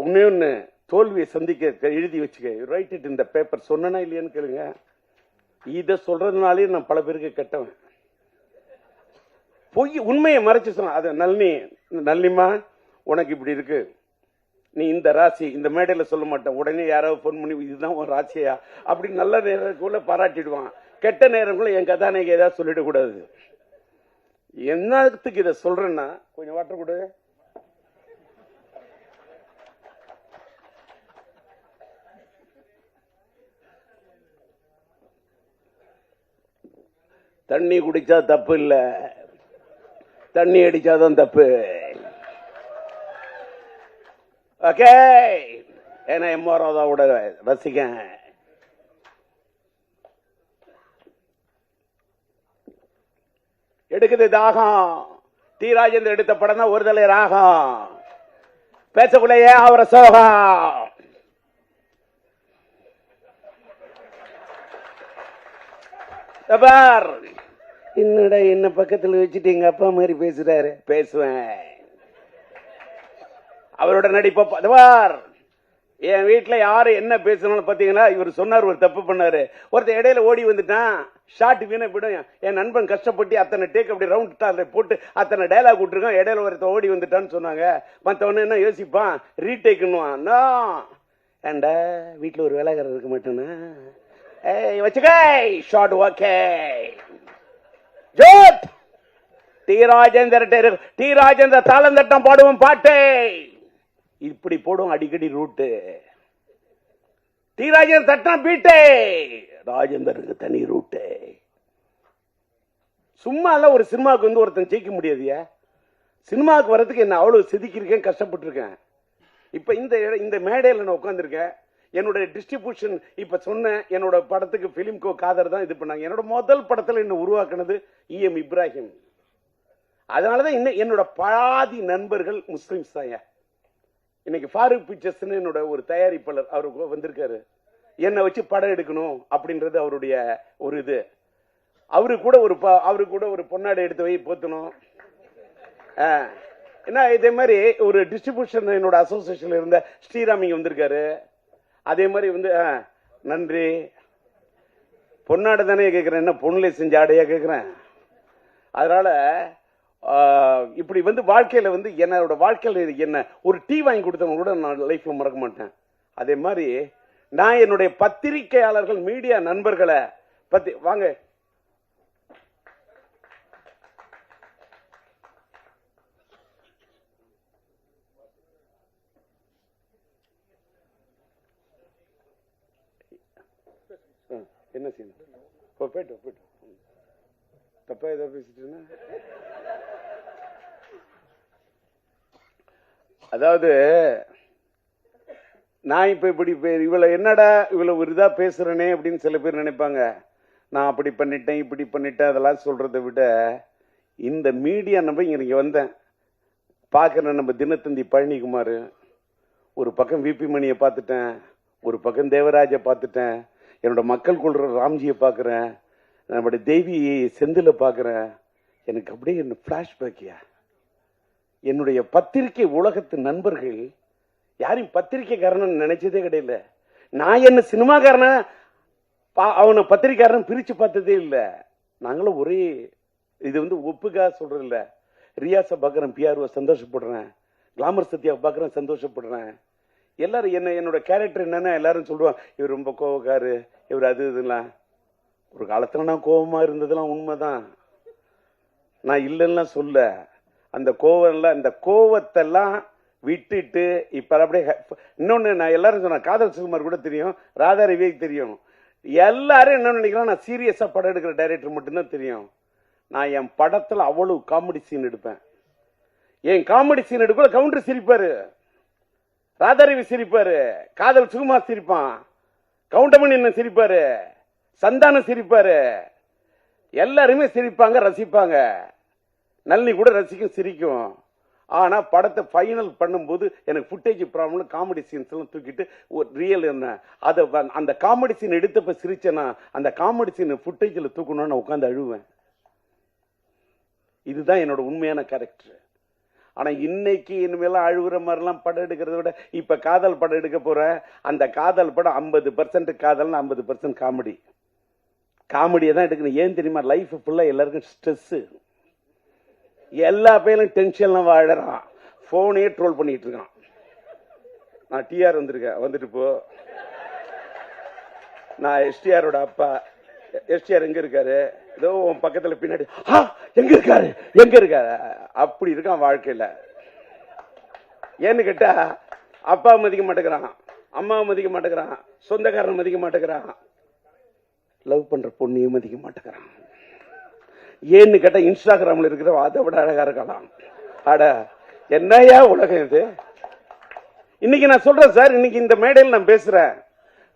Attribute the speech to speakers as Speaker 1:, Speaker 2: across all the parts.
Speaker 1: ஒன்னு தோல்வியை சந்திக்க எழுதி வச்சுக்க, ரைட் இட் இந்த பேப்பர். சொன்னா இல்லையான்னு கேளுங்க. இத சொல்றதுனாலே நான் பல பேருக்கு கெட்டவன். பொய் உண்மையை மறைச்சு சொன்ன அது நளினிமா உனக்கு இப்படி இருக்கு, நீ இந்த ராசி இந்த மேடையில சொல்ல மாட்டேன், உடனே யாராவது போன் பண்ணி இதுதான் ஒரு ராசியா அப்படி நல்ல நேரத்துக்குள்ள பாராட்டிடுவான். கெட்ட நேரங்களும் என் கதாநாயகி ஏதாவது சொல்லிடக்கூடாது. என்னத்துக்கு இதை சொல்றேன்னா, கொஞ்சம் வாட்டர் கொடு. தண்ணி குடிச்சா தப்பு இல்ல, தண்ணி அடிச்சாதான் தப்பு. ஓகே, ஏன்னா எம்ஆர்ஓட ரசிகன். எடுக்குது தாகம். டி ராஜேந்தர் எடுத்த படம் தான் ஒரு தலை ராகம். பேசக்குள்ளேயே அவரை சோகம். என்னடா என்ன பக்கத்தில் வச்சுட்டு எங்க அப்பா மாதிரி பேசுறாரு. பேசுவேன். அவரோட நடிப்பார். என் வீட்டுல யாரு என்ன பேசணும் பாத்தீங்கன்னா, இவர் சொன்னார் ஒரு தப்பு பண்ணாரு. ஒருத்தர் இடையில ஓடி வந்துட்டான், ஷார்ட் வீணா போயிடும். என் நண்பன் கஷ்டப்பட்டு அத்தனை டேக் அப்படி ரவுண்ட் ஸ்டார்ல போட்டு அத்தனை டைலாக் விட்டுருக்கான், இடையில ஒருத்தர் ஓடி வந்துட்டான்னு சொன்னாங்க. மத்தவன என்ன யோசிப்பான், ரீடேக்குன்னுவான். ஏண்டா வீட்டுல ஒரு வேலைக்காரர் இருக்க மாட்டேன்னா வச்சுக்க ஷார்ட். ஓகே ஜோத் டி ராஜேந்தர் தாளந்தட்டம் பாடுவோம் பாட்டே இப்படி போடுவோம் அடிக்கடி ரூட்டு. டி ராஜேந்தர் தட்டம் பீட்டே, ராஜேந்தருக்கு தனி ரூட்டு. சும்மா எல்லாம் ஒரு சினிமாவுக்கு வந்து ஒருத்தன் ஜெயிக்க முடியாதியா. சினிமாவுக்கு வர்றதுக்கு என்ன அவ்வளவு செதுக்கிருக்கேன், கஷ்டப்பட்டு இருக்கேன். இப்ப இந்த மேடையில் நான் உட்கார்ந்துருக்கேன். என்னோட டிஸ்ட்ரிபியூஷன் இப்ப சொன்ன என்னோட படத்துக்கு பிலிம்கோ காதர் தான் இது பண்ணாங்க. என்னோட முதல் படத்துல என்ன உருவாக்குனது EM இப்ராஹிம். அதனாலதான் என்னோட பாதி நண்பர்கள் முஸ்லிம்ஸ் தான். இன்னைக்கு ஃபாரூக் பிக்சர்ஸ் என்னோட ஒரு தயாரிப்பாளர் அவருக்கு வந்திருக்காரு. என்னை வச்சு படம் எடுக்கணும் அப்படின்றது அவருடைய ஒரு இது. அவரு கூட ஒரு பொன்னாடை எடுத்து வை போத்தணும். என்ன இதே மாதிரி ஒரு டிஸ்ட்ரிபியூஷன் என்னோட அசோசியேஷன்ல இருந்த ஸ்ரீராம் இங்க வந்திருக்காரு. அதே மாதிரி வந்து நன்றி. பொன்னாடை தானே கேட்கிறேன், என்ன பொண்ணுல செஞ்ச ஆடையா கேட்கிறேன். அதனால இப்படி வந்து வாழ்க்கையில வந்து என்னோட வாழ்க்கையில என்ன ஒரு டீ வாங்கி கொடுத்தவங்க கூட நான் லைஃப்ல மறக்க மாட்டேன். அதே மாதிரி நான் என்னுடைய பத்திரிகையாளர்கள் மீடியா நண்பர்களை பத்தி வாங்க என்ன செய்யணும் போயிட்டு தப்பா ஏதோ பேசிட்டு. அதாவது நான் இப்ப இப்படி இவ்வளவு என்னடா இவ்வளவு இதா பேசுறேனே அப்படின்னு சில பேர் நினைப்பாங்க. நான் அப்படி பண்ணிட்டேன் இப்படி பண்ணிட்டேன் அதெல்லாம் சொல்றதை விட இந்த மீடியா நம்ம இங்க வந்தேன் பாக்குறேன். நம்ம தினத்தந்தி பழனிக்குமார், ஒரு பக்கம் VP மணியை பார்த்துட்டேன், ஒரு பக்கம் தேவராஜை பார்த்துட்டேன், என்னோட மக்கள் கொள்ற ராம்ஜியை பார்க்கிறேன், நம்முடைய தேவி செந்தில பார்க்கிறேன். எனக்கு அப்படியே என்ன பிளாஷ்பேக்கியா. என்னுடைய பத்திரிகை உலகத்து நண்பர்கள் யாரையும் பத்திரிகைக்காரன் நினைச்சதே கிடையாது. நான் என்ன சினிமாக்காரன அவனை பத்திரிகைக்காரன் பிரிச்சு பார்த்ததே இல்லை. நாங்களும் ஒரே இது வந்து ஒப்புக்கா சொல்றது இல்ல. ரியாஸை பார்க்குறேன், பிஆர்ஓ சந்தோஷப்படுறேன், கிளாமர் சத்யாவை பார்க்குறேன் சந்தோஷப்படுறேன். எல்லாரும் என்னோட கேரக்டர் என்னன்னா எல்லாரும் சொல்லுவாங்க, இவர் ரொம்ப கோவக்காரு, இவர் அது இதெல்லாம். ஒரு காலத்துல நான் கோபமா இருந்ததெல்லாம் உண்மைதான், நான் இல்லைன்னா சொல்ல. அந்த கோவம் எல்லாம் இந்த கோவத்தெல்லாம் விட்டுட்டு இப்ப அப்படியே இன்னொன்னு நான் எல்லாரும் சொன்ன காதல் சுகுமார் கூட தெரியும், ராதா ரவிக்கு தெரியும். எல்லாரும் என்ன நினைக்கிறோம், நான் சீரியஸா படம் எடுக்கிற டைரக்டர் மட்டும்தான் தெரியும். நான் என் படத்துல அவ்வளவு காமெடி சீன் எடுப்பேன். என் காமெடி சீன் எடுக்கல கவுண்டர் சிரிப்பாரு, ராதாரவி சிரிப்பாரு, காதல் சுகுமார் சிரிப்பான், கவுண்டமணி என்ன சிரிப்பாரு, சந்தானம் சிரிப்பாரு, எல்லாருமே சிரிப்பாங்க, ரசிப்பாங்க. நளினி கூட ரசிக்கும், சிரிக்கும். ஆனா படத்தை ஃபைனல் பண்ணும்போது எனக்கு ஃபுட்டேஜ் ப்ராப்ளம், காமெடி சீன்ஸ் எல்லாம் தூக்கிட்டு ஒரு ரியல் என்ன அதை அந்த காமெடி சீன் எடுத்தப்ப சிரிச்சேன்னா அந்த காமெடி சீன் ஃபுட்டேஜ்ல தூக்கணும்னு உட்காந்து அழுவேன். இதுதான் என்னோட உண்மையான கேரக்டர். ஆனா இன்னைக்கு இனிமேலாம் அழுகுற மாதிரிலாம் படம் எடுக்கிறத விட இப்ப காதல் படம் எடுக்க போறேன். அந்த காதல் படம் 50% காதல், 50% காமெடி. காமெடியை தான் எடுக்கணும். ஏன் தெரியுமா? லைஃப் ஃபுல்லா எல்லாருக்கும் ஸ்ட்ரெஸ். எல்லா பேரும் டென்ஷன்லாம் வாழறான். போனே ட்ரோல் பண்ணிட்டு இருக்கான். நான் டிஆர் வந்திருக்கேன், வந்துட்டு போ. நான் எஸ்டிஆரோட அப்பா. எஸ்டிஆர் எங்க இருக்காரு? ஏதோ உன் பக்கத்துல பின்னாடி எங்க இருக்காரு எங்க இருக்காரு அப்படி இருக்கான் வாழ்க்கையில. ஏன்னு கேட்டா அப்பா மதிக்க மாட்டேங்கிறான், அம்மாவை மதிக்க மாட்டேங்கிறான், சொந்தக்காரன் மதிக்க மாட்டேங்கிறான், லவ் பண்ற பொண்ணையும் மதிக்க மாட்டேங்கிறான். ஏன்னு கேட்டா இன்ஸ்டாகிராம்ல இருக்கிற அதை விட அழகா இருக்கலாம். அட என்னையா உலகம் இது! இன்னைக்கு நான் சொல்றேன் சார், இன்னைக்கு இந்த மேடையில் நான் பேசுறேன்.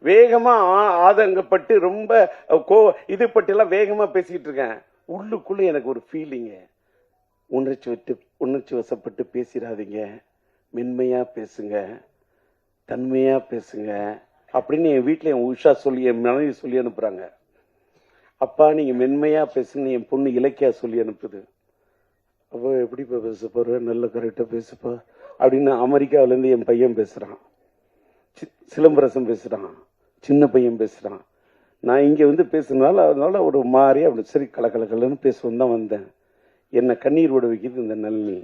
Speaker 1: வேகமா ஆதங்கப்பட்டு ரொம்ப இது பட்டு எல்லாம் வேகமா பேசிக்கிட்டு இருக்கேன். உள்ளுக்குள்ள எனக்கு ஒரு ஃபீலிங், உணர்ச்சி வசப்பட்டு பேசிடாதீங்க, மென்மையா பேசுங்க, தன்மையா பேசுங்க அப்படின்னு என் வீட்டுல என் உஷா சொல்லி, என் மனைவி சொல்லி அனுப்புறாங்க. அப்பா நீங்க மென்மையா பேசுங்க, என் பொண்ணு இலக்கியா சொல்லி அனுப்புது. அப்போ எப்படிப்பா பேச போற, நல்ல கரெக்டா பேசுப்பா அப்படின்னு அமெரிக்காவில இருந்து என் பையன் பேசுறான், சிலம்பரசன் பேசுறான், சின்ன பையன் பேசுறான். நான் இங்க வந்து பேசுனால அதனால ஒரு மாதிரி அப்படி சரி கலக்கலன்னு பேசுவோம் தான் வந்தேன். என்ன கண்ணீர் விட வைக்கிது இந்த நளினி.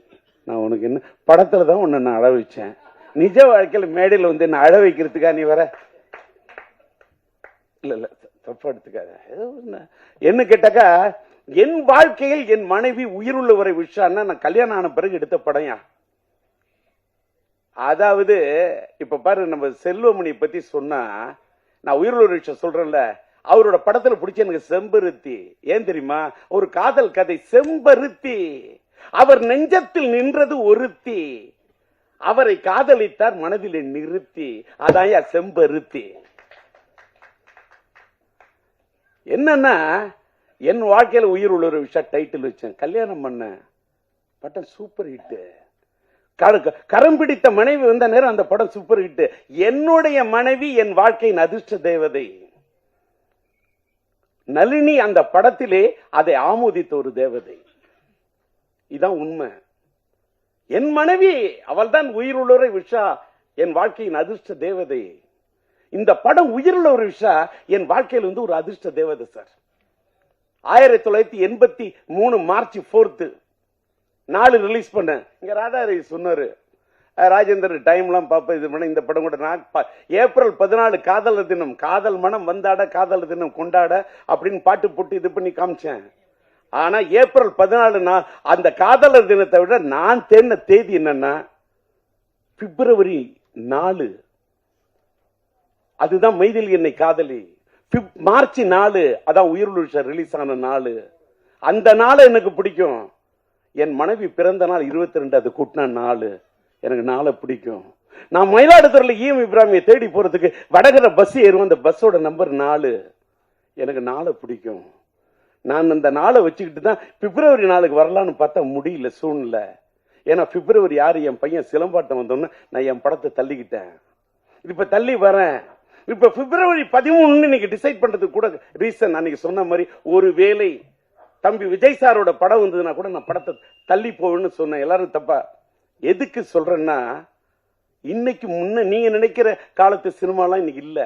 Speaker 1: நான் உனக்கு என்ன படத்துல தான் உன்னை நான் அழ வச்சேன், நிஜ வாழ்க்கையில மேடையில் வந்து என்ன அழ வைக்கிறதுக்கா நீ வர? இல்ல இல்ல தப்பா எடுத்துக்காத. என்ன கேட்டாக்கா என் வாழ்க்கையில் என் மனைவி உயிருள்ளவரை விஷயம்னா நான் கல்யாணம் ஆன பிறகு எடுத்த படையா. அதாவது இப்ப பாரு, நம்ம செல்வமணி பத்தி சொன்னா நான் உயிருள்ள விஷயம் சொல்றேன்ல, அவரோட படத்துல பிடிச்ச எனக்கு செம்பருத்தி. ஏன் தெரியுமா? ஒரு காதல் கதை செம்பருத்தி. அவர் நெஞ்சத்தில் நின்றது ஒருத்தி, அவரை காதலித்தார் மனதில் நிறுத்தி. அதான் செம்பருத்தி. என்னன்னா என் வாழ்க்கையில உயிர் உள்ள ஒரு விஷயம் டைட்டில் வச்சேன், கல்யாணம் பண்ண பட்டம் சூப்பர் ஹிட். கரம் பிடித்த மனைவி வந்த நேரம் அந்த படம் சூப்பர் ஹிட். என்னுடைய மனைவி என் வாழ்க்கையின் அதிர்ஷ்ட தேவதை. நளினி அந்த படத்திலே அதை ஆமோதித்த ஒரு தேவதை. இதான் உண்மை. என் மனைவி அவள் தான் உயிருள்ளவரை விஷா, என் வாழ்க்கையின் அதிர்ஷ்ட தேவதை. இந்த படம் உயிருள்ள ஒரு விஷா என் வாழ்க்கையில் வந்து ஒரு அதிர்ஷ்ட தேவதை சார். 1983 மார்ச் 4 நாலு ரிலீஸ் பண்ண. இங்க ராதாரவி சொன்னாரு, ராஜேந்தர் டைம்லாம் பாப்ப இது பண்ண. இந்த படம் கூட நான் ஏப்ரல் 14 காதலர் தினம், காதல் மனம் வந்தாட காதலர் தினம் கொண்டாட அப்படின்னு பாட்டு போட்டு இது பண்ணி காமிச்சேன். ஆனா ஏப்ரல் 14 அந்த காதலர் தினத்தை விட நான் தேடின தேதி என்னன்னா பிப்ரவரி 4. அதுதான் மைதில் என்னை காதலி. மார்ச் 4 அதான் உயிருள்ள ரிலீஸ் ஆன நாள். அந்த நாள் எனக்கு பிடிக்கும். என் மனைவி பிறந்த நாள் 22, அது கூட்டின நாள். எனக்கு நாளை பிடிக்கும். நான் மயிலாடுதுறையில் ஈஎம் இப்ராஹிமியை தேடி போறதுக்கு வடகர பஸ் ஏறுவோம், அந்த பஸ்ஸோட நம்பர் 4. எனக்கு நாளை பிடிக்கும். நான் அந்த நாளை வச்சுக்கிட்டு தான் பிப்ரவரி 4 வரலான்னு பார்த்தா முடியல சூழ்நிலை. ஏன்னா பிப்ரவரி 6 என் பையன் சிலம்பாட்டம் வந்தோன்னு நான் என் படத்தை தள்ளிக்கிட்டேன். இப்ப தள்ளி வரேன். இப்ப பிப்ரவரி 13 இன்னைக்கு டிசைட் பண்றதுக்கு கூட ரீசன் அன்னைக்கு சொன்ன மாதிரி, ஒரு வேளை தம்பி விஜய் சாரோட படம் வந்ததுன்னா கூட நான் படத்தை தள்ளி போவேன்னு சொன்னேன். எல்லாரும் தப்பா எதுக்கு சொல்றேன்னா, இன்னைக்கு முன்ன நீங்க நினைக்கிற காலத்து சினிமாலாம் இன்னைக்கு இல்ல.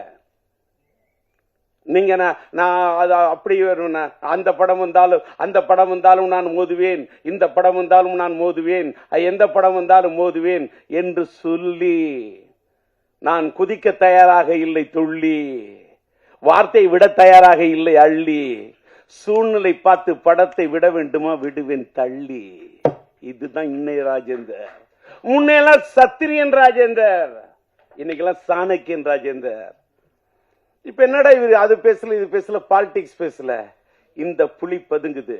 Speaker 1: நீங்க நான் அப்படி அந்த படம் வந்தாலும் அந்த படம் வந்தாலும் நான் மோதுவேன், இந்த படம் வந்தாலும் நான் மோதுவேன், எந்த படம் வந்தாலும் மோதுவேன் என்று சொல்லி நான் குதிக்க தயாராக இல்லை துள்ளி, வார்த்தை விட தயாராக இல்லை அள்ளி, சூழ்நிலை பார்த்து படத்தை விட வேண்டுமா விடுவேன் தள்ளி. இதுதான் இன்னைய ராஜேந்தர். முன்னெல்லாம் சத்திரியன் ராஜேந்தர், இன்னைக்கெல்லாம் சாணக்கியன் ராஜேந்தர். இப்ப என்னடா இவரு அது பேசல இது பேசல, பாலிடிக்ஸ் பேசல, இந்த புலி பதுங்குது.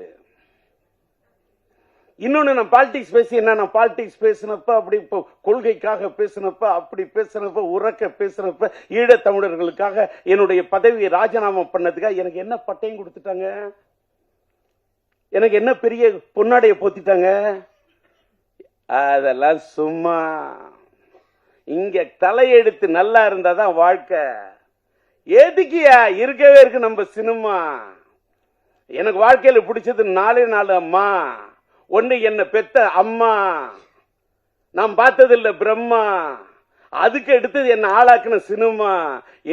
Speaker 1: இன்னொன்னு நான் பாலிடிக்ஸ் பேசி என்ன, நான் பாலிடிக்ஸ் பேசினப்ப அப்படி கொள்கைக்காக பேசினப்ப அப்படி பேசினப்ப உறக்க பேசினப்ப ஈழத் தமிழர்களுக்காக என்னுடைய பதவியை ராஜினாமா பண்ணதுக்காக எனக்கு என்ன பட்டையும் கொடுத்துட்டாங்க, எனக்கு என்ன பெரிய பொன்னாடைய போத்திட்டாங்க. அதெல்லாம் சும்மா. இங்க தலையெடுத்து நல்லா இருந்தாதான் வாழ்க்கை. எதுக்கியா இருக்கவே இருக்கு நம்ம சினிமா. எனக்கு வாழ்க்கையில பிடிச்சது 4 அம்மா. ஒண்ணு என்ன பெத்த அம்மா, நான் பார்த்தது இல்ல பிரம்மா. அதுக்கு எடுத்தது என்ன ஆளாக்குன சினிமா.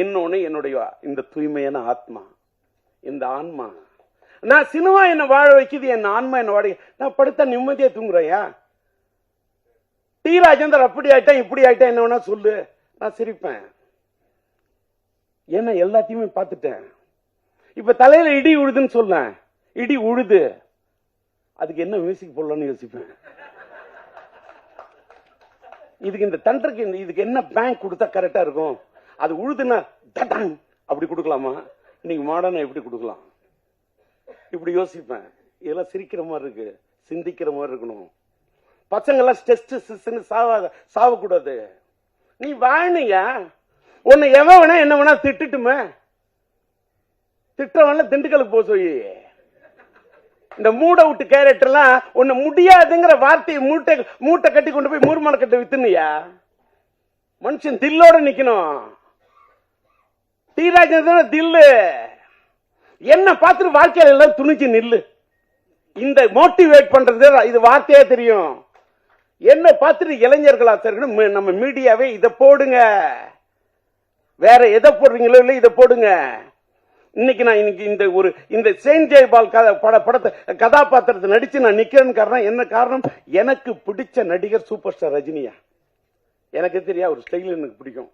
Speaker 1: இன்னொன்னு என்னுடைய இந்த தூய்மையான ஆத்மா, இந்த ஆன்மா. நான் சினிமா என்ன வாழ வைக்குது, என் ஆன்மா என்ன வாழ. நான் படுத்த நிம்மதியா தூங்குறையா? டி ராஜேந்தர் அப்படி ஆயிட்டேன் இப்படி ஆயிட்டேன் என்ன வேணா சொல்லு, நான் சிரிப்பேன். ஏன்னா எல்லாத்தையுமே பார்த்துட்டேன். இப்ப தலையில இடி உழுதுன்னு சொல்ல, இடி உழுது, அதுக்கு என்ன மியூசிக் போடலாம்னு யோசிப்பேன். இதுக்கு இந்த தண்டருக்கு இதுக்கு என்ன பேங்க் கொடுத்தா கரெக்டா இருக்கும்? அது உழுதுன்னா அப்படி கொடுக்கலாமா? இன்னைக்கு மாடர்னா எப்படி கொடுக்கலாம்? இப்படி யோசிப்பேன். இதெல்லாம் சிரிக்கிற மாதிரி இருக்கு, சிந்திக்கிற மாதிரி இருக்கணும். பசங்க எல்லாம் ஸ்ட்ரெஸ் சாவக்கூடாது. நீ வாழ்னியா? உன்னை எவன் வேணா என்ன வேணா திட்டுட்டுமே, திட்டவன திண்டுக்கலுக்கு போக சொல்லி. இந்த மூட விட்டு கேரக்டர் எல்லாம் உன்னை முடியாதுங்கிற வார்த்தையை மூட்டை கட்டி கொண்டு போய் மூர்மான கட்ட வித்துனியா? மனுஷன் தில்லோட நிக்கணும். டி ராஜேந்திரன் தில்லு. என்ன பார்த்துட்டு வாழ்க்கையில எல்லாம் துணிச்சு நில்லு. இந்த மோட்டிவேட் பண்றது இது வார்த்தையே தெரியும். என்ன பார்த்துட்டு இளைஞர்களா நம்ம மீடியாவே இதை போடுங்க, வேற எதை போடுறீங்களோ இல்லை இதை போடுங்க. இன்னைக்கு நான் இந்த செயின்ட் ஜெயபால் படத்தை கதாபாத்திரத்தை நடிச்சு நான் நிக்கிறேன்னு காரணம் என்ன? காரணம், எனக்கு பிடிச்ச நடிகர் சூப்பர் ஸ்டார் ரஜினியா. எனக்கு தெரியா, அவர் ஸ்டைல் எனக்கு பிடிக்கும்,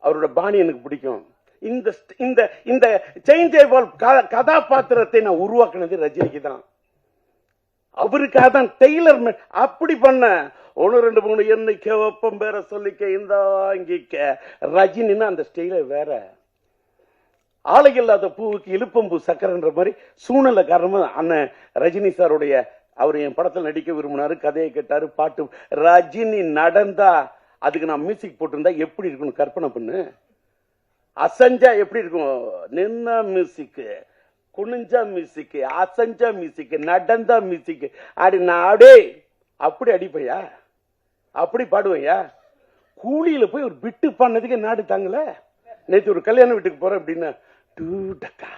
Speaker 1: அவரோட பாணி எனக்கு பிடிக்கும். இந்த செயின்ட் ஜெயபால் கதாபாத்திரத்தை நான் உருவாக்குனது ரஜினிக்கு தான். அவருக்காக தான் டெய்லர் அப்படி பண்ண. 1 2 3 எண்ணிக்க ஒப்பம் பேர சொல்லிக்க இந்த ரஜினின்னா அந்த ஸ்டைல வேற. ஆளை இல்லாத பூவுக்கு இழுப்பம்பூ சக்கரன்ற மாதிரி சூழ்நிலை காரணமா அண்ணன் ரஜினி சாருடைய அவர் என் படத்தில் நடிக்க விரும்பினாரு, கதையை கேட்டாரு, பாட்டு. ரஜினி நடந்தா அதுக்கு நான் மியூசிக் போட்டிருந்தா எப்படி இருக்கணும் கற்பனை பண்ணு. அசஞ்சா எப்படி இருக்கும்? நின்னா மியூசிக், குனிஞ்சா மியூசிக், அசஞ்சா மியூசிக், நடந்தா மியூசிக். அடி நாடே அப்படி அடிப்பையா, அப்படி பாடுவையா? கூலியில போய் ஒரு பிட்டு பண்ணதுக்கு நாடு தாங்கல. நேற்று ஒரு கல்யாண வீட்டுக்கு போறேன் அப்படின்னா டூ டக்கா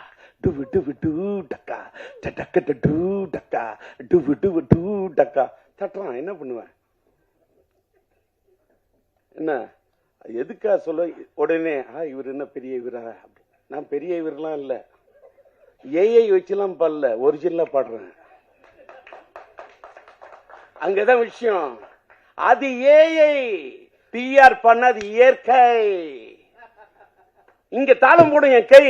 Speaker 1: டுவு டுவு டூ டக்கா டக்க டூ டக்கா டுவு டுவு டூ டக்கா தட்டுறான். என்ன பண்ணுவேன்? என்ன எதுக்கா சொல்ல உடனே இவர் என்ன பெரிய இவரா? நான் பெரிய இவரெல்லாம் இல்ல, ஏஐ வச்சுலாம் பாடல, ஒரிஜினலா பாடுறேன். அங்கதான் விஷயம். அது ஏஐ, பிஆர் பண்ணது இயற்கை. இங்க தாளம் போடும் என் கை.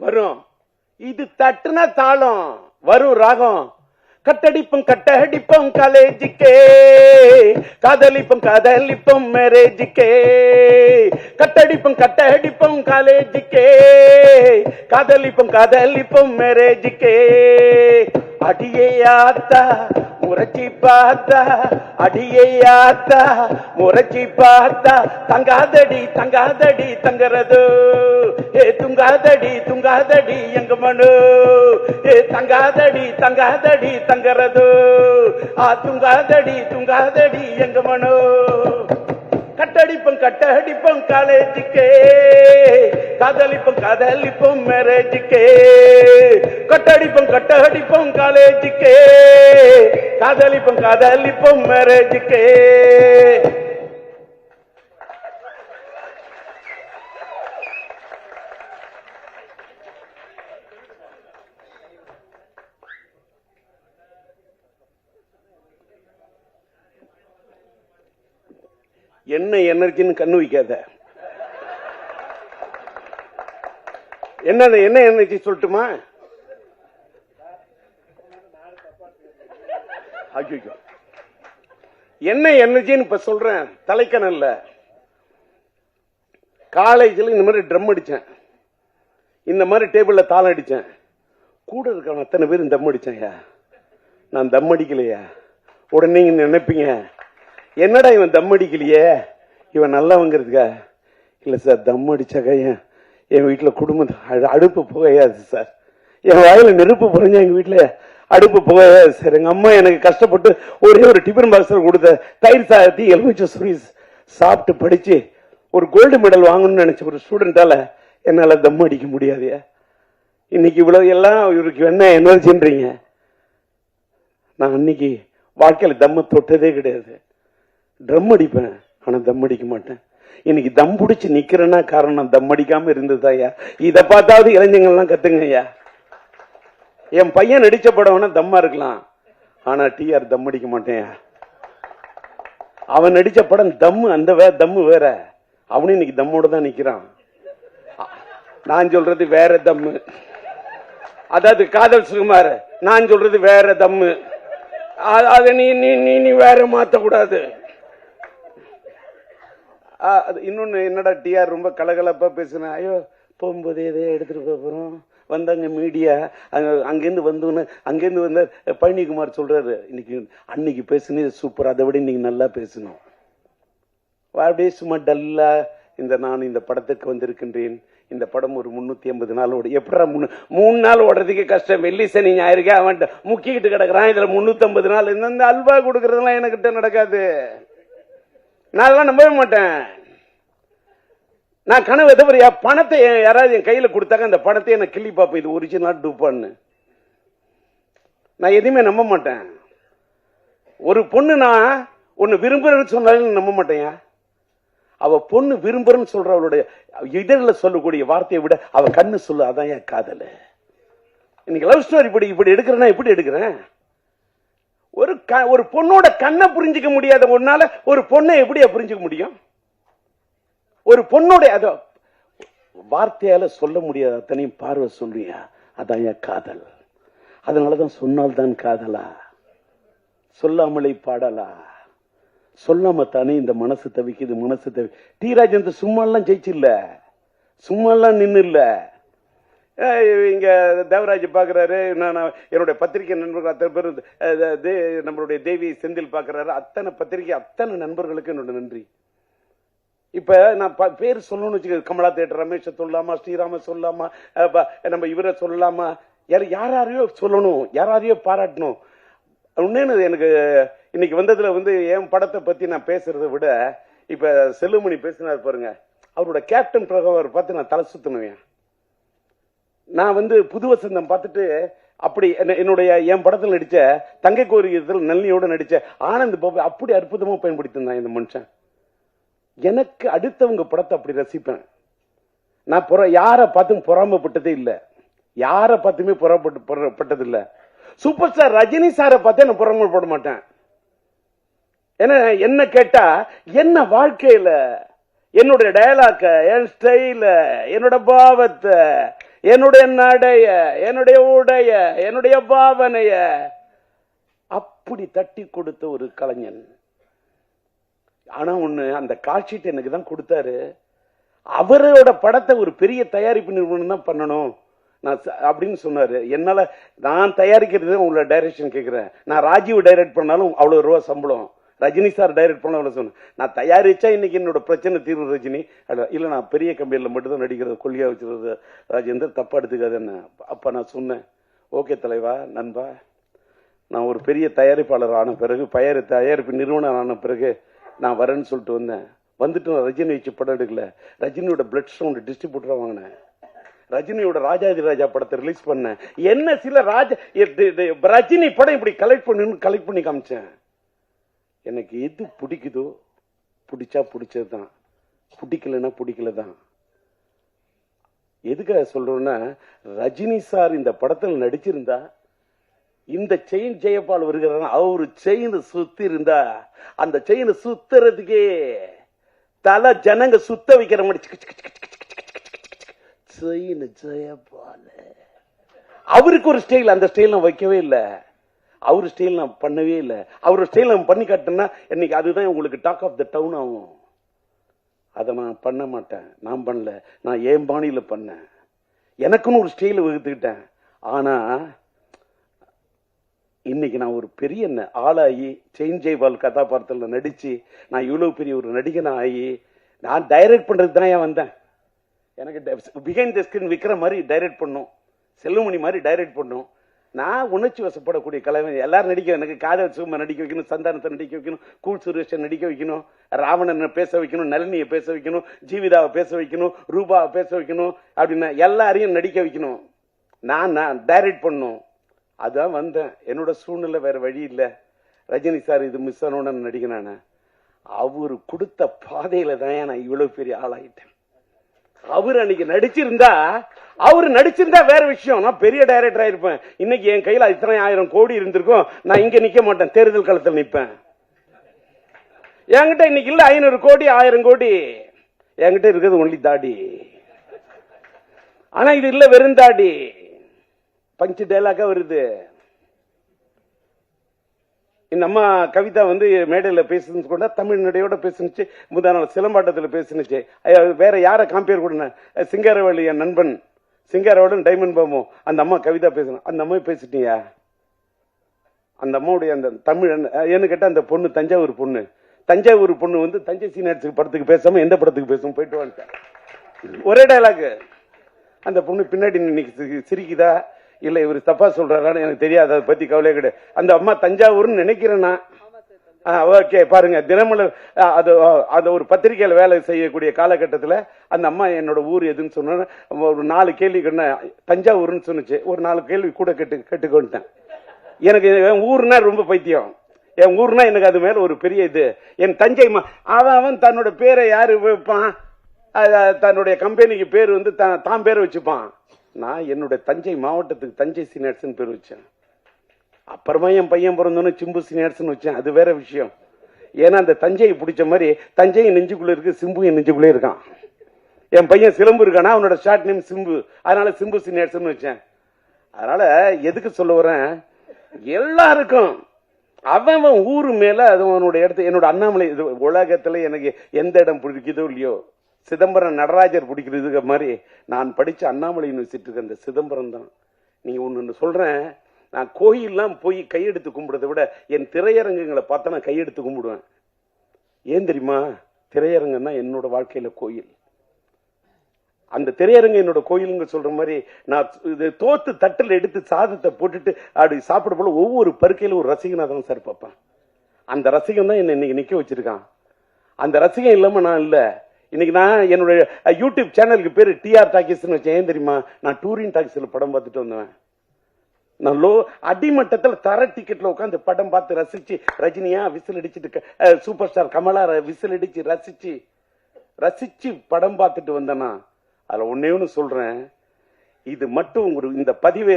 Speaker 1: வரும். இது தட்டுனா தாளம் வரும், ராகம். கட்டடிப்போம் கட்டடிப்போம் காலேஜுக்கே, காதலிப்போம் காதலிப்போம் மேரேஜுக்கே. கட்டடிப்போம் கட்டடிப்போம் காலேஜுக்கே, காதலிப்போம் காதலிப்போம் மேரேஜுக்கே. அடியே ஆத்தா முறைச்சி பார்த்தா, அடியே ஆத்தா முறைச்சி பார்த்தா, தங்காதடி தங்காதடி தங்கறது, ஏ துங்காதடி துங்காதடி எங்க மனு, ஏ தங்காதடி தங்காதடி தங்கறது, துங்காதடி துங்காதடி எங்க மனு. கட்டடிப்போம் கட்டடிப்போம் காலேஜுக்கே, காதலிப்போம் காதலிப்போம் மேரேஜுக்கே. கட்டடிப்போம் கட்டடிப்போம் காலேஜுக்கே, காதலிப்போம் காதலிப்போம் மேரேஜுக்கே. என்ன எனர்ஜின்னு கண்ணு வைக்காத. என்ன எனர்ஜி சொல்லட்டுமா? ஐயோ, என்ன எனர்ஜின்னு இப்ப சொல்றேன். தலைக்கணல்ல காலேஜில் இந்த மாதிரி ட்ரம் அடிச்சேன், இந்த மாதிரி டேபிள்ல தாளம் அடிச்சேன். கூட இருக்க அத்தனை பேரும் தம் அடிச்சேன்யா, நான் தம் அடிக்கலையா? உடனே நினைப்பீங்க, என்னடா இவன் தம் அடிக்கலையே, இவன் நல்லவங்கிறதுக்கா? இல்ல சார், தம் அடிச்சாக்க என் வீட்டுல குடும்பம் அடுப்பு புகையாது சார். என் வாயில நெருப்பு புரிஞ்சா எங்க வீட்டுல அடுப்பு புகையாது சார். எங்க அம்மா எனக்கு கஷ்டப்பட்டு ஒரே ஒரு டிஃபன் பாக்ஸ்ல கொடுத்த தயிர் சாதத்தி எலுமிச்சை சுரி சாப்பிட்டு படிச்சு ஒரு கோல்டு மெடல் வாங்கணும்னு நினைச்ச ஒரு ஸ்டூடெண்டால என்னால தம் அடிக்க முடியாதையா? இன்னைக்கு இவ்வளவு எல்லாம் இவருக்கு என்ன எனர்ஜின்றீங்க. நான் அன்னைக்கு வாழ்க்கையில தம்ம தொட்டதே கிடையாது. ட்ரம் அடிப்பேன், ஆனா தம் அடிக்க மாட்டேன். இன்னைக்கு தம் பிடிச்சு நிக்கிறேன்னா காரணம் தம் அடிக்காம இருந்ததாயா. இதை பார்த்தாவது இளைஞங்கள்லாம் கத்துங்க ஐயா. என் பையன் நடிச்ச படம் தம்மா இருக்கலாம், ஆனா டிஆர் தம் அடிக்க மாட்டேன். அவன் நடிச்ச படம் தம்மு, அந்த தம்மு வேற. அவனும் இன்னைக்கு தம்மோட தான் நிக்கிறான். நான் சொல்றது வேற தம்மு, அதாவது காதல் சுகுமார். நான் சொல்றது வேற தம்மு, அத நீ நீ நீ வேற மாத்த கூடாது. இன்னொன்னு என்னடா டிஆர் ரொம்ப கலகலப்பா பேசுன. ஐயோ போகும்போது எதே எடுத்துட்டு போறோம், வந்தாங்க மீடியா, அங்கேருந்து வந்தோன்னு அங்கேருந்து வந்த பழனிக்குமார் சொல்றாரு, இன்னைக்கு அன்னைக்கு பேசுனது சூப்பர், அதை விட இன்னைக்கு நல்லா பேசணும். அப்படியே சும்மா டல்லா நான் இந்த படத்துக்கு வந்திருக்கின்றேன். இந்த படம் ஒரு 350 நாள் ஓடி. எப்படா 3 நாள் ஓடுறதுக்கு கஷ்டம், வெள்ளி சனி ஞாயிறுக்கே அவன் முக்கிக்கிட்டு கிடக்குறான். இதுல 350 நாள். இந்த அல்வா கொடுக்கறதுலாம் எனக்கிட்ட நடக்காது. நான் அதெல்லாம் நம்பவே மாட்டேன். நான் கனவு எதவரையா பணத்தை யாராவது என் கையில கொடுத்தாக்க அந்த பணத்தை எனக்கு கிள்ளி பார்ப்பேன், இது ஒரிஜினல் டூப்பான்னு. நான் எதுவுமே நம்ப மாட்டேன். ஒரு பொண்ணு நான் ஒன்னு விரும்புறேன்னு சொன்னாலும் நம்ப மாட்டேன். அவ பொண்ணு விரும்புறன்னு சொல்ற அவளுடைய இதழில் சொல்லக்கூடிய வார்த்தையை விட அவ கண்ணு சொல்லு, அதான் என் காதல். இன்னைக்கு லவ் ஸ்டோரி இப்படி எடுக்கிறேன்னா எப்படி எடுக்கிறேன்? ஒரு பொண்ணோட கண்ணை புரிஞ்சுக்க முடியாத ஒன்னால ஒரு பொண்ணை எப்படியா புரிஞ்சுக்க முடியும்? ஒரு பொண்ணோட அத வார்த்தையால சொல்ல முடியாத அத்தனையும் பார்வை சொல்றியா, அதான் என் காதல். அதனாலதான் சொன்னால்தான் காதலா, சொல்லாமலே பாடலா, சொல்லாம தானே இந்த மனசு தவிக்குது. மனசு தவி டி ராஜேந்தர் சும்மா எல்லாம் ஜெயிச்சு இல்ல, சும்மா எல்லாம் நின்னு இல்ல. இங்க தேவராஜ் பாக்குறாரு, என்னுடைய பத்திரிகை நண்பர்கள் அத்தனை பேர், நம்மளுடைய தேவி செந்தில் பாக்குறாரு, அத்தனை பத்திரிகை அத்தனை நண்பர்களுக்கு என்னோட நன்றி. இப்ப நான் பேர் சொல்லணும்னு வச்சுக்க, கமலா தேட்டர் ரமேஷ சொல்லலாமா, ஸ்ரீராம சொல்லலாமா, நம்ம இவரை சொல்லலாமா, யாரையோ சொல்லணும், யாரையோ பாராட்டணும். உண்மையான எனக்கு இன்னைக்கு வந்ததுல என் படத்தை பத்தி நான் பேசுறதை விட இப்ப செல்லுமணி பேசினார் பாருங்க, அவரோட கேப்டன் பிரகாவர் பார்த்து நான் தலை சுத்தணுவேன். நான் புது வசந்தம் பார்த்துட்டு அப்படி என்னுடைய என் படத்தில் நடிச்ச தங்கை கோரிக்கையில் நல்லியோட நடிச்ச ஆனந்த் பாபு அப்படி அற்புதமா பயன்படுத்தி இருந்தான் இந்த மனுஷன். எனக்கு அடுத்தவங்க படத்தை அப்படி ரசிப்பேன். நான் யாரை பார்த்தும் பொறாமப்பட்டதே இல்லை, யாரை பார்த்துமே பொறாமப்பட்டது இல்லை. சூப்பர் ஸ்டார் ரஜினி சாரை பார்த்தே நான் பொறாமப்பட மாட்டேன். என்ன கேட்டா என்ன வாழ்க்கையில என்னுடைய டயலாக்க, என் ஸ்டைல, என்னோட பாவத்தை, என்னுடைய நடைய, என்னுடைய உடைய, என்னுடைய பாவனைய அப்படி தட்டி கொடுத்த ஒரு கலைஞன். ஆனா ஒண்ணு, அந்த காட்சிட்டு எனக்கு தான் கொடுத்தாரு. அவரோட படத்தை ஒரு பெரிய தயாரிப்பு நிறுவனம் தான் பண்ணணும் அப்படின்னு சொன்னாரு. என்னால நான் தயாரிக்கிறது உங்களோட டைரக்ஷன் கேட்கிறேன். நான் ராஜீவ் டைரக்ட் பண்ணாலும் அவ்வளவு ரூபா சம்பளம், ரஜினி சார் டைரக்ட் பண்ண அவ்வளவு சொன்னேன். நான் தயாரிச்சா இன்னைக்கு என்னோட பிரச்சனை தீர்வு ரஜினி இல்ல, நான் பெரிய கம்பெனியில மட்டும்தான் நடிக்கிறது, கொல்லியா வச்சுருது ராஜேந்தர், தப்பா எடுத்துக்காது என்ன. அப்ப நான் சொன்னேன், ஓகே தலைவா, நண்பா, நான் ஒரு பெரிய தயாரிப்பாளர் ஆன பிறகு, தயாரிப்பு நிறுவனம் ஆன பிறகு நான் வரேன்னு சொல்லிட்டு வந்தேன். வந்துட்டு நான் ரஜினி வச்சு படம் எடுக்கல, ரஜினியோட பிளட் ஸ்டோன் டிஸ்ட்ரிபியூட்டரா வாங்கினேன். ரஜினியோட ராஜாதி ராஜா படத்தை ரிலீஸ் பண்ண என்ன சில ரஜினி படம் இப்படி கலெக்ட் பண்ணி காமிச்சேன். எனக்கு எது பிடிக்குதோ, பிடிச்சா பிடிச்சதுதான், பிடிக்கலன்னா பிடிக்கலதான். எதுக்காக சொல்றோம்னா, ரஜினி சார் இந்த படத்தில் நடிச்சிருந்தா இந்த செயின் ஜெயபால் வருகிறார், அவரு செயின் சுத்தி இருந்தா அந்த செயின் சுத்துறதுக்கே தலை ஜனங்க சுத்த வைக்கிற மாதிரி செயின் ஜெயபால். அவருக்கு ஒரு ஸ்டைல், அந்த ஸ்டைல் நான் வைக்கவே இல்லை, அவரு ஸ்டைல் நான் பண்ணவே இல்லை. அவரு ஸ்டைல் நான் பண்ணி காட்டினா இன்னைக்கு அதுதான் உங்களுக்கு டாக் ஆஃப் த டவுன் ஆகும். அதை நான் பண்ண மாட்டேன், நான் பண்ணல, நான் என் பாணியில பண்ணேன், எனக்குன்னு ஒரு ஸ்டைல வகுத்துக்கிட்டேன். ஆனா இன்னைக்கு நான் ஒரு பெரிய ஆளாகி செயின் ஜெய்பால் கதாபாத்திரத்தில் நடிச்சு நான் இவ்வளவு பெரிய ஒரு நடிகன் ஆகி நான் டைரக்ட் பண்றதுக்கு தான் வந்தேன். எனக்கு பிஹைண்ட் த ஸ்கிரீன் விக்கிற மாதிரி டைரக்ட் பண்ணும், செல்லுமணி மாதிரி டைரக்ட் பண்ணும். நான் உணர்ச்சி வசப்படக்கூடிய கலைஞர். எல்லாரும் நடிக்க, எனக்கு காதல் சுகமா நடிக்க வைக்கணும், சந்தானத்தை நடிக்க வைக்கணும், கூல் சுரேஷை நடிக்க வைக்கணும், ராவணனை பேச வைக்கணும், நளினியை பேச வைக்கணும், ஜீவிதாவை பேச வைக்கணும், ரூபாவை பேச வைக்கணும், அப்படின்னா எல்லாரையும் நடிக்க வைக்கணும். நான் டைரக்ட் பண்ணும். அதான் வந்தேன். என்னோட சூழ்நிலை வேற வழி இல்லை. ரஜினி சார் இது மிஸ் ஆனோட நடிகனான அவரு கொடுத்த பாதையில தான் நான் இவ்வளவு பெரிய ஆளாயிட்டேன். அவரு அன்னைக்கு நடிச்சிருந்தா வேற விஷயம். நான் பெரிய டைரக்டர் ஆயிருப்பேன். இன்னைக்கு என் கையில இத்தனை 1000 கோடி இருந்திருக்கும். நான் இங்க நிக்க மாட்டேன், தேர்தல் காலத்தில் நிப்பேன். என்கிட்ட இன்னைக்கு இல்ல 500 கோடி 1000 கோடி. என்கிட்ட இருக்கிறது ஒன்லி தாடி. ஆனா இது இல்ல, வெறும் தாடி. பஞ்சு டைலாக்கா வருது. இந்த அம்மா கவிதா வந்து மேடையில பேசுன்னு கொண்டா தமிழ்நடையோட பேசுனுச்சு. முதல் நாள் சிலம்பாட்டத்தில் பேசுனுச்சு. வேற யார கம்பேர் கூட சிங்காரவேலு என் நண்பன் சிங்காரவேலு டைமண்ட் பாமோ அந்த அம்மா கவிதா பேசணும். அந்த அம்மா பேசிட்டீங்க. அந்த அம்மாவுடைய அந்த தமிழ் ஏன்னு கேட்டா அந்த பொண்ணு தஞ்சாவூர் பொண்ணு வந்து தஞ்சை சீனியர்ஸ் படத்துக்கு பேசாம எந்த படத்துக்கு பேசும் போயிட்டு வந்துட்டேன். ஒரே டைலாக். அந்த பொண்ணு பின்னாடி இன்னைக்கு சிரிக்குதா இல்ல இவர் தப்பா சொல்றாரான்னு எனக்கு தெரியாது. அதை பத்தி கவலையே கிடையாது. அந்த அம்மா தஞ்சாவூர்னு நினைக்கிறேன்னா ஓகே பாருங்க. தினமலர் அது ஒரு பத்திரிகையில வேலை செய்யக்கூடிய காலகட்டத்தில் அந்த அம்மா என்னோட ஊர் எதுன்னு சொன்ன ஒரு 4 கேள்வி தஞ்சாவூர்னு சொன்னுச்சு. ஒரு 4 கேள்வி கூட கேட்டுக்கொண்டேன். எனக்கு என் ஊர்னா ரொம்ப பைத்தியம். என் ஊர்னா எனக்கு அது மேல ஒரு பெரிய இது. என் தஞ்சை அவன் தன்னோட பேரை யாரு வைப்பான்? தன்னுடைய கம்பெனிக்கு பேர் வந்து தான் பேரை வச்சுப்பான். நான் என்னுடைய தஞ்சை மாவட்டத்துக்கு தஞ்சை சீனியர்ஸ் பேர் வச்சேன். அப்புறமா என் பையன் பிறந்தோன்னு சிம்பு சீனியர்ஸ் வச்சேன். அது வேற விஷயம். ஏன்னா அந்த தஞ்சையை பிடிச்ச மாதிரி தஞ்சையும் நெஞ்சுக்குள்ள இருக்கு, சிம்புவும் நெஞ்சுக்குள்ளே இருக்கான். என் பையன் சிலம்பு இருக்கானா, அவனோட ஷார்ட் நேம் சிம்பு. அதனால சிம்பு சீனியர்ஸ் வச்சேன். அதனால எதுக்கு சொல்ல வரேன், எல்லாருக்கும் அவன் ஊரு மேல அது அவனுடைய இடத்து. என்னோட அண்ணாமலை உலகத்துல எனக்கு எந்த இடம் பிடிக்குதோ இல்லையோ, சிதம்பரம் நடராஜர் பிடிக்கிறதுக்கு மாதிரி நான் படிச்ச அண்ணாமலை யூனிவர்சிட்டி அந்த சிதம்பரம் தான். நீங்க ஒண்ணு சொல்றேன், நான் கோயில்லாம் போய் கையெடுத்து கும்பிடுறதை விட என் திரையரங்குகளை பார்த்தா நான் கையெடுத்து கும்பிடுவேன். ஏன் தெரியுமா? திரையரங்கம் தான் என்னோட வாழ்க்கையில கோயில். அந்த திரையரங்கு என்னோட கோயிலுங்க சொல்ற மாதிரி நான் தோத்து தட்டில் எடுத்து சாதத்தை போட்டுட்டு அப்படி சாப்பிட போல ஒவ்வொரு பருக்கையில ஒரு ரசிகனா தான் சார் பார்ப்பேன். அந்த ரசிகன் தான் என்ன இன்னைக்கு நிக்க வச்சிருக்கான். அந்த ரசிகன் இல்லாம நான் இல்ல. இன்னைக்கு நான் என்னுடைய யூடியூப் சேனலுக்கு பேரு டிஆர் டாக்கீஸ்னு வச்சேன். ஏன் தெரியுமா? நான் டூரிங் டாக்கீஸ்ல படம் பார்த்துட்டு வந்தேன். நான் அடிமட்டத்தில் தர டிக்கெட்ல உட்காந்து படம் பார்த்து ரசிச்சு, ரஜினியா விசில் அடிச்சுட்டு, சூப்பர் ஸ்டார் கமலா விசில் அடிச்சு ரசிச்சு படம் பார்த்துட்டு வந்தேன்னா அதுல ஒன்னே ஒன்னு சொல்றேன். இது மட்டும் இந்த பதிவை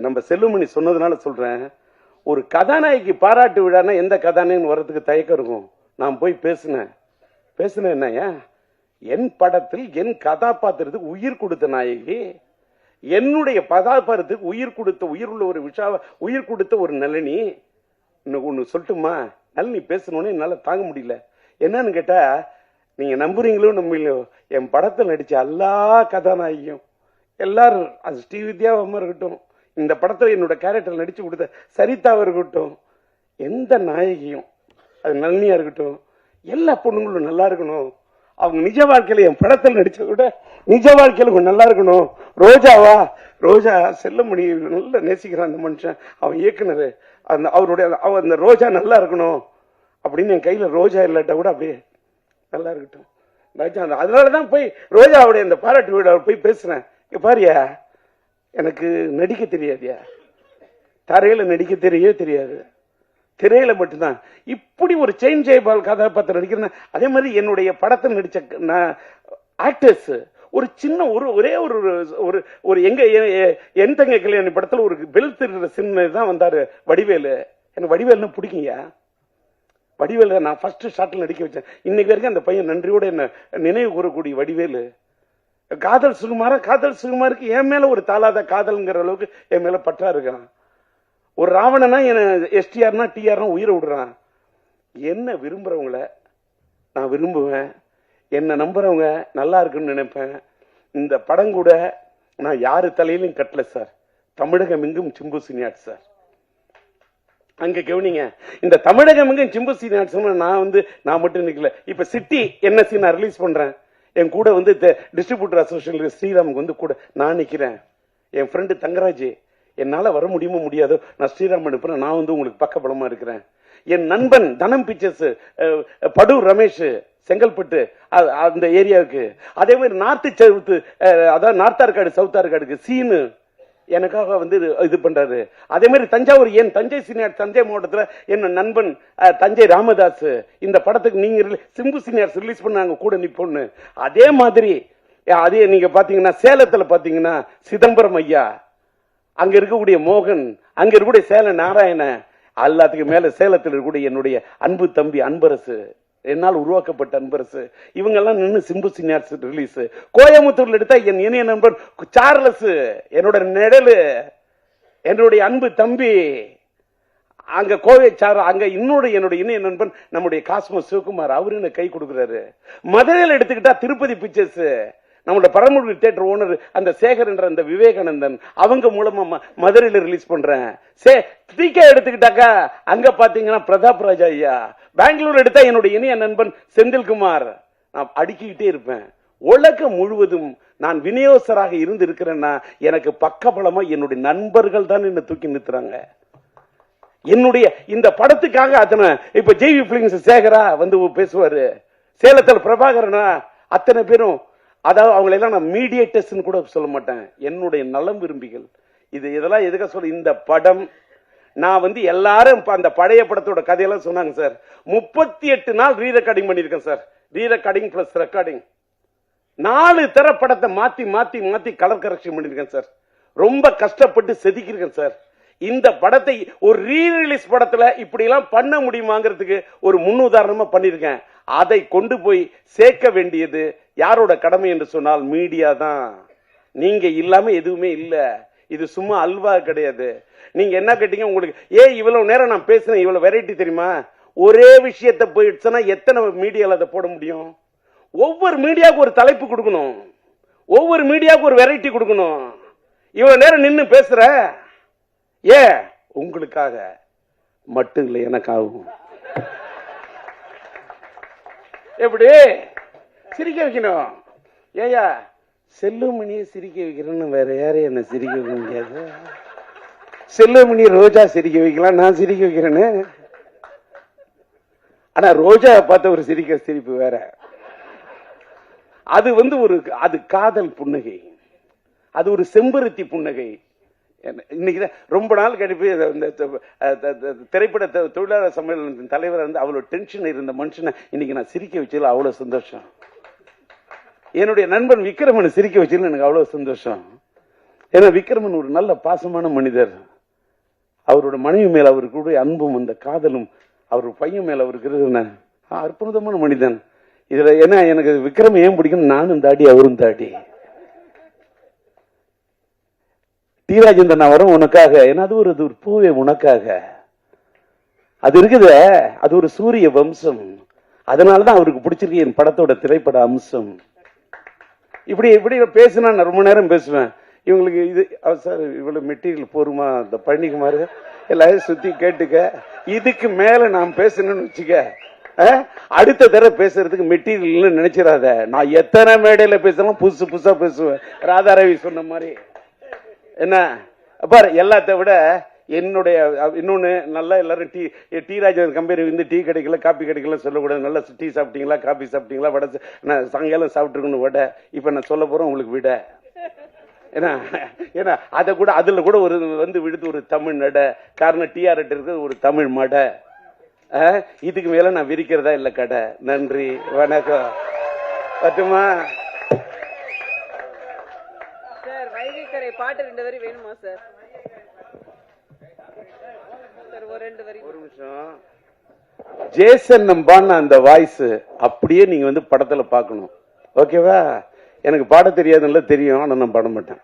Speaker 1: நம்ம செல்லுமணி சொன்னதுனால சொல்றேன். ஒரு கதாநாயகி பாராட்டு விழான்னா எந்த கதாநாயகன் வர்றதுக்கு தயக்கம் இருக்கும். நான் போய் பேசினேன் என்னையா, என் படத்தில் என் கதாபாத்திரத்துக்கு உயிர் கொடுத்த நாயகி, என்னுடைய கதாபாத்திரத்துக்கு உயிர் கொடுத்த உயிருள்ள ஒரு உயிர் கொடுத்த ஒரு நளினி. இன்னும் ஒண்ணு சொல்லட்டுமா? நளினி பேசணும்னு என்னால தாங்க முடியல. என்னன்னு கேட்டா, நீங்க நம்புறீங்களோ நம்பலையோ, என் படத்தில் நடிச்ச எல்லா கதாநாயகியும் எல்லாரும், அது ஸ்ரீவித்யாவா இருக்கட்டும், இந்த படத்துல என்னோட கேரக்டர் நடிச்சு கொடுத்த சரிதாவா இருக்கட்டும், எந்த நாயகியும், அது நளினியா இருக்கட்டும், எல்லா பொண்ணுங்களும் நல்லா இருக்கணும். அவங்க நிஜ வாழ்க்கையில என் படத்தில் நடிச்ச விட நிஜ வாழ்க்கையில நல்லா இருக்கணும். ரோஜா செல்லமணி நல்ல நேசிக்கிறான் அந்த மனுஷன், அவன் இயக்குனர். அவருடைய அந்த ரோஜா நல்லா இருக்கணும் அப்படின்னு என் கையில ரோஜா இல்லாட்டா கூட அப்படியே நல்லா இருக்கட்டும். அதனாலதான் போய் ரோஜாவுடைய அந்த பாராட்டு விழா போய் பேசுறேன். பாரியா, எனக்கு நடிக்க தெரியாதியா, தரையில நடிக்க தெரியாது, திரையில மட்டும்தான். இப்படி ஒரு செயின் ஜெயபால் கதாபாத்திரம் நடிக்கிறேன். அதே மாதிரி என்னுடைய படத்தில் நடிச்ச ஆக்டர்ஸ் ஒரு சின்ன ஒரே ஒரு என் தங்க கல்யாணி படத்துல ஒரு பெல் திருடுற சின்ன தான் வந்தாரு வடிவேலு. எனக்கு வடிவேலுன்னு பிடிக்குங்க. வடிவேலு நான் ஃபர்ஸ்ட் ஷாட்ல நடிக்க வச்சேன். இன்னைக்கு வரைக்கும் அந்த பையன் நன்றியோட என்ன நினைவு கூறக்கூடிய வடிவேலு. காதல் சுகுமாருக்கு என் மேல ஒரு தாளாத காதல்ங்கிற அளவுக்கு என் மேல பற்றா இருக்கிறான். ஒரு ராவணனா எஸ்டிஆர்னா டிஆர்னா உயிரை விடுறான். என்ன விரும்புறவங்கள நான் விரும்புவேன், என்ன நம்புறவங்க நல்லா இருக்குன்னு நினைப்பேன். இந்த படம் கூட நான் யாரு தலையிலும் கட்டல சார், தமிழகம் எங்கும் சிம்பு சீனியர்ஸ் சார். அங்க கவனிங்க, இந்த தமிழகம் எங்கும் சிம்பு சீனியர்ஸ் நான் மட்டும் நிக்கல. இப்ப சிட்டி என்எஸ்சி நான் ரிலீஸ் பண்றேன். என் கூட டிஸ்ட்ரிபியூட்டர் அசோசியேஷன் ஸ்ரீராமுக்கு கூட நான் நிக்கிறேன். என் ஃப்ரெண்டு தங்கராஜ், என்னால வர முடியுமோ முடியாதோ நான் ஸ்ரீராம் அனுப்புறேன், நான் உங்களுக்கு பக்க பலமா இருக்கிறேன். என் நண்பன் தனம் பிக்சர்ஸ் படு ரமேஷ் செங்கல்பட்டு அந்த ஏரியாவுக்கு. அதே மாதிரி நார்த்து சவுத்து, அதாவது நார்த் ஆர்காடு சவுத் ஆர்காடுக்கு சீனு எனக்காக வந்து இது பண்றாரு. அதே மாதிரி தஞ்சாவூர், ஏன் தஞ்சை சீனியர், தஞ்சை மாவட்டத்தில் என்ன நண்பன் தஞ்சை ராமதாஸ் இந்த படத்துக்கு நீங்க சிம்பு சீனியர்ஸ் ரிலீஸ் பண்ணாங்க கூட நிப்பொன்னு. அதே மாதிரி அதே நீங்க பாத்தீங்கன்னா சேலத்துல பாத்தீங்கன்னா சிதம்பரம் ஐயா, அங்க இருக்கக்கூடிய மோகன், அங்க இருக்கக்கூடிய சேல நாராயண, எல்லாத்துக்கும் மேல சேலத்தில் இருக்கக்கூடிய என்னுடைய அன்பு தம்பி அன்பரசு, என்னால் உருவாக்கப்பட்ட அன்பரசு, இவங்க எல்லாம் நின்று சிம்பு சீனியர்ஸ் ரிலீஸ். கோயம்புத்தூர்ல எடுத்தா என் இணைய நண்பன் சார்லஸ், என்னோட நிழலு, என்னுடைய அன்பு தம்பி அங்க கோவை சார், அங்க என்னுடைய இணைய நண்பன் நம்முடைய காஸ்மோஸ் சிவகுமார், அவரு எனக்கு கை கொடுக்கிறாரு. மதுரையில் எடுத்துக்கிட்டா திருப்பதி பிக்சர்ஸ், நம்மளோட பரமக்குடி தியேட்டர் ஓனர் அந்த சேகர் என்ற அந்த விவேகானந்தன், அவங்க மூலமா மதுரையில ரிலீஸ் பண்றேன். எடுத்துக்கிட்டாக்கா அங்க பாத்தீங்கன்னா பிரதாப் ராஜா ஐயா. பெங்களூர் எடுத்தா என்னுடைய இணைய நண்பன் செந்தில்குமார். நான் அடுக்கிக்கிட்டே இருப்பேன். உலகம் முழுவதும் நான் விநியோகராக இருந்து இருக்கிறேன்னா எனக்கு பக்கபலமா என்னுடைய நண்பர்கள் தான் என்ன தூக்கி நிறுத்துறாங்க. என்னுடைய இந்த படத்துக்காக அத்தனை, இப்ப ஜேவி பிலிம்ஸ் சேகரா வந்து பேசுவாரு, சேலத்தில் பிரபாகரனா, அத்தனை பேரும், அதாவது அவங்களை எல்லாம் நான் மீடியேட்டர்ஸ் கூட சொல்ல மாட்டேன், என்னுடைய நலம் விரும்பிகள். இதெல்லாம் எதுக்காக சொல்ல, இந்த படம் நான் வந்து எல்லாரும் அந்த பழைய படத்தோட கதையெல்லாம் சொன்னாங்க சார். 38 நாள் ரீ ரெக்கார்டிங் பண்ணிருக்கேன் சார். ரீ ரெக்கார்டிங் பிளஸ் ரெக்கார்டிங் 4 தர படத்தை மாத்தி மாத்தி மாத்தி கலர் கரெக்ஷன் பண்ணிருக்கேன் சார். ரொம்ப கஷ்டப்பட்டு செதுக்கிருக்கேன் சார். இந்த படத்தை ஒரு ரீ ரிலீஸ் படத்துல இப்படி எல்லாம் பண்ண முடியுமாங்கிறதுக்கு ஒரு முன்னுதாரணமா பண்ணிருக்கேன். அதை கொண்டு போய் சேர்க்க வேண்டியது யாரோட கடமை என்று சொன்னால் மீடியா தான். நீங்க இல்லாம எதுவுமே இல்ல. இது சும்மா அல்வா கிடையாது. நீங்க என்ன கேட்டீங்க, உங்களுக்கு இவ்வளவு நேரம் நான் பேசுறேன், இவ்வளவு வெரைட்டி தெரியுமா? ஒரே விஷயத்தை போயிடுச்சுன்னா எத்தனை மீடியால அதை போட முடியும்? ஒவ்வொரு மீடியாவுக்கு ஒரு தலைப்பு கொடுக்கணும், ஒவ்வொரு மீடியாவுக்கு ஒரு வெரைட்டி கொடுக்கணும். இவ்வளவு நேரம் நின்று பேசுற உங்களுக்காக மட்டும் இல்லை, எனக்காகும். எப்படி சிரிக்க வைக்கணும்? ஏயா செல்லுமணியை சிரிக்க வைக்கிறேன்னு வேற யாரையும் என்ன சிரிக்க வைக்க முடியாது. செல்லுமணி ரோஜா சிரிக்க வைக்கலாம், நான் சிரிக்க வைக்கிறேன்னு. ஆனா ரோஜா பார்த்த ஒரு சிரிப்பு வேற. அது வந்து அது காதல் புன்னகை, அது ஒரு செம்பருத்தி புன்னகை. இன்னைக்கு ரொம்ப நாள் கழிப்பு திரைப்பட தொழிலாளர் சம்மேளனத்தின் தலைவர் வந்து அவ்வளவு டென்ஷன் இருந்த மனுஷனை இன்னைக்கு நான் சிரிக்க வச்சதுல அவ்வளவு சந்தோஷம். என்னுடைய நண்பன் விக்ரமனை சிரிக்க வச்சதுல எனக்கு அவ்வளவு சந்தோஷம். ஏன்னா விக்ரமன் ஒரு நல்ல பாசமான மனிதர். அவரோட மனைவி மேல அவருக்கு அன்பும் அந்த காதலும், அவர் பையன் மேல அவருக்கு அற்புதமான மனிதன். இதுல என்ன எனக்கு விக்ரம் ஏன் பிடிக்கும், நானும் தாடி அவரும் தாடி. டி ராஜேந்திரன் நான் வரும் உனக்காக, ஏன்னா அது ஒரு பூவே உனக்காக. அது இருக்குது, அது ஒரு சூரிய வம்சம். அதனாலதான் அவருக்கு பிடிச்சிருக்கு என் படத்தோட திரைப்பட அம்சம். இப்படி இப்படி பேசினா நான் ரொம்ப நேரம் பேசுவேன். இவங்களுக்கு இது சார் இவ்வளவு மெட்டீரியல் போருமா, இந்த பழனிக்குமார் எல்லாரும் சுத்தி கேட்டுக்க. இதுக்கு மேல நான் பேசணும்னு வச்சுக்க, அடுத்த தடவை பேசுறதுக்கு மெட்டீரியல் நினைச்சிடாத. நான் எத்தனை மேடையில பேசலாம் புதுசு புதுசா பேசுவேன். ராதாரவி சொன்ன மாதிரி என்ன பாரு. எல்லாத்த விட என்னுடைய இன்னொன்னு நல்லா எல்லாரும் டி ராஜேந்திரன் கம்பெனி வந்து டீ கிடைக்கல காப்பி கிடைக்கல சொல்லக்கூடாது. நல்லா டீ சாப்பிட்டீங்களா காபி சாப்பிட்டீங்களா, வடை நான் சாயங்காலம் சாப்பிட்டுருக்கணும் வடை. இப்ப நான் சொல்ல போறேன் உங்களுக்கு விட. ஏன்னா அதை கூட அதுல கூட ஒரு வந்து விடுத்து ஒரு தமிழ் நட. காரணம் டிஆர்எட் இருக்கு ஒரு தமிழ் மடை. இதுக்கு மேல நான் விரிக்கிறதா இல்ல கடை. நன்றி வணக்கம். பட்டுமா
Speaker 2: சார், வைகைக்கரை பாட்டு 2 வரி வேணுமா சார்? ஒரு 2 வரி.
Speaker 1: ஒரு நிமிஷம். ஜேசன் நம்பான அந்த வாய்ஸ் அப்படியே நீங்க வந்து படத்துல பாக்கணும். ஓகேவா? எனக்கு பாட தெரியாதுன்னு தெரியும், ஆனா நான் பாட மாட்டேன்.